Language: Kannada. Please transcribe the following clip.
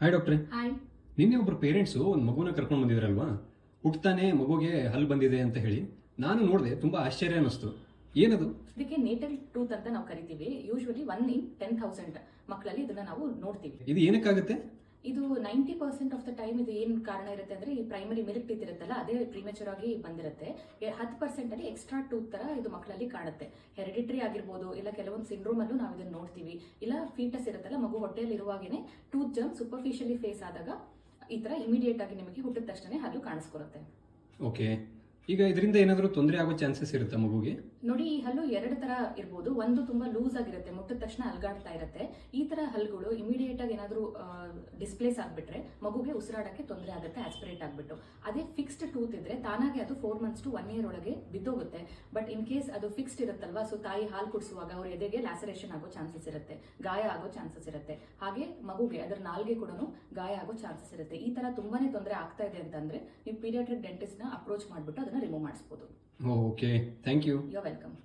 ಹಾಯ್ ಡಾಕ್ಟ್ರೆ. ಹಾಯ್. ನಿನ್ನೆ ಒಬ್ರು ಪೇರೆಂಟ್ಸು ಒಂದು ಮಗುನ ಕರ್ಕೊಂಡು ಬಂದಿದ್ರಲ್ವಾ, ಹುಟ್ತಾನೆ ಮಗುಗೆ ಹಲ್ಲು ಬಂದಿದೆ ಅಂತ ಹೇಳಿ ನಾನು ನೋಡಿದೆ. ತುಂಬಾ ಆಶ್ಚರ್ಯ ಅನ್ನಿಸ್ತು. ಏನದು? ಇದಕ್ಕೆ ನೇಟಲ್ ಟೂತ್ ಅಂತ ನಾವು ಕರಿತೀವಿ. ಯೂಶುವಲಿ 1 in 10,000 ಮಕ್ಕಳಲ್ಲಿ ಇದನ್ನ ನಾವು ನೋಡ್ತೀವಿ. ಇದು ಏನಕ್ಕಾಗುತ್ತೆ? ಇದು 90% ಆಫ್ ದ ಟೈಮ್ ಇದು ಏನು ಕಾರಣ ಇರುತ್ತೆ ಅಂದ್ರೆ ಈ ಪ್ರೈಮರಿ ಮಿಲ್ಕ್ ಟೀತ್ ಇರುತ್ತಲ್ಲ ಅದೇ ಪ್ರಿಮೆಚೂರ್ ಆಗಿ ಬಂದಿರುತ್ತೆ. 10% ಅಲ್ಲಿ ಎಕ್ಸ್ಟ್ರಾ ಟೂತ್ ತರ ಇದು ಮಕ್ಕಳಲ್ಲಿ ಕಾಣುತ್ತೆ. ಹೆರಿಡಿಟರಿ ಆಗಿರ್ಬೋದು, ಇಲ್ಲ ಕೆಲವೊಂದು ಸಿಂಡ್ರೋಮ್ ಅಲ್ಲೂ ನಾವು ಇದನ್ನ ನೋಡ್ತೀವಿ. ಇಲ್ಲ ಫೀಟಸ್ ಇರುತ್ತಲ್ಲ, ಮಗು ಹೊಟ್ಟೆಯಲ್ಲಿ ಇರುವಾಗೇನೆ ಟೂತ್ ಜರ್ಮ್ ಸೂಪರ್ಫಿಷಿಯಲಿ ಫೇಸ್ ಆದಾಗ ಈ ತರ ಇಮಿಡಿಯೇಟ್ ಆಗಿ ನಿಮಗೆ ಹುಟ್ಟಿದ ತಕ್ಷಣ ಹಲ್ಲು ಕಾಣಿಸ್ಕೊರುತ್ತೆ. ಓಕೆ. ಈಗ ಇದರಿಂದ ಏನಾದರೂ ತೊಂದರೆ ಆಗೋ ಚಾನ್ಸಸ್ ಇರುತ್ತಾ ಮಗುಗೆ? ನೋಡಿ, ಈ ಹಲ್ಲು 2 ತರ ಇರ್ಬೋದು. ಒಂದು ತುಂಬಾ ಲೂಸ್ ಆಗಿರುತ್ತೆ, ಮುಟ್ಟಿದ ತಕ್ಷಣ ಅಲ್ಗಾಡ್ತಾ ಇರುತ್ತೆ. ಈ ತರ ಹಲ್ಗಳು ಇಮಿಡಿಯೇಟ್ ಆಗಿ ಏನಾದರೂ ಡಿಸ್ಪ್ಲೇಸ್ ಆಗ್ಬಿಟ್ರೆ ಮಗುಗೆ ಉಸಿರಾಡಕ್ಕೆ ತೊಂದರೆ ಆಗುತ್ತೆ, ಆಸ್ಪಿರೇಟ್ ಆಗ್ಬಿಟ್ಟು. ಅದೇ ಫಿಕ್ಸ್ಡ್ ಟೂತ್ ಇದ್ರೆ ತಾನಾಗೆ ಅದು 4 months to 1 year ಒಳಗೆ ಬಿದ್ದೋಗುತ್ತೆ. ಬಟ್ ಇನ್ ಕೇಸ್ ಅದು ಫಿಕ್ಸ್ಡ್ ಇರುತ್ತಲ್ವಾ, ಸೊ ತಾಯಿ ಹಾಲು ಕುಡಿಸುವಾಗ ಅವ್ರ ಎದೆಗೆ ಲ್ಯಾಸರೇಷನ್ ಆಗೋ ಚಾನ್ಸಸ್ ಇರುತ್ತೆ, ಗಾಯ ಆಗೋ ಚಾನ್ಸಸ್ ಇರುತ್ತೆ. ಹಾಗೆ ಮಗುಗೆ ಅದರ ನಾಲ್ಗೆ ಕೂಡ ಗಾಯ ಆಗೋ ಚಾನ್ಸಸ್ ಇರುತ್ತೆ. ಈ ತರ ತುಂಬಾನೇ ತೊಂದರೆ ಆಗ್ತಾ ಇದೆ ಅಂತಂದ್ರೆ ನೀವು ಪೀಡಿಯಾಟ್ರಿಕ್ ಡೆಂಟಿಸ್ಟ್ ನ ಅಪ್ರೋಚ್ ಮಾಡ್ಬಿಟ್ಟು ಅದನ್ನ ರಿಮೂವ್ ಮಾಡಿಸಬಹುದು. Okay, thank you. You are welcome.